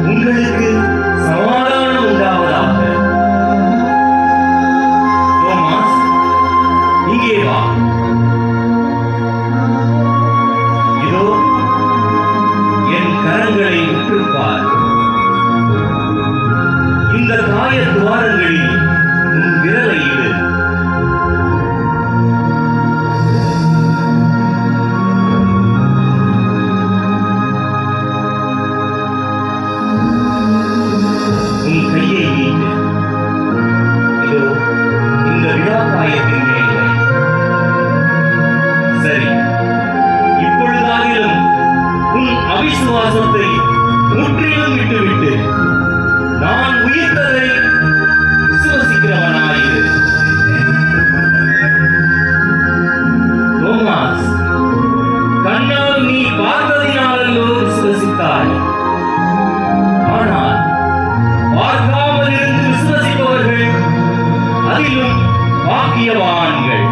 உங்களுக்கு சமாதானம் உண்டாவதாக. தோமாஸ், இங்கே வா. இதோ என் கரங்களை உற்றுப்பார். இந்த காய துவாரங்களில் உன் விரலை இடு. உன் கையை நீட்டு. இதோ இந்த விழாக்காயத்தின் மேல் வை. சரி, இப்பொழுதாகிலும் உன் அவிசுவாசத்தை முற்றிலும் விட்டுவிட்டு நான் உயிர்த்ததை விசுவசிக்கிறவனாயிரு. தோமாஸ், கண்ணால் நீ பார்த்ததினாலோ விசுவசித்தாய். ஆனால் பார்க்காமல் இருந்து விசுவசிப்பவர்கள் அதிலும் பாக்கியவான்கள்.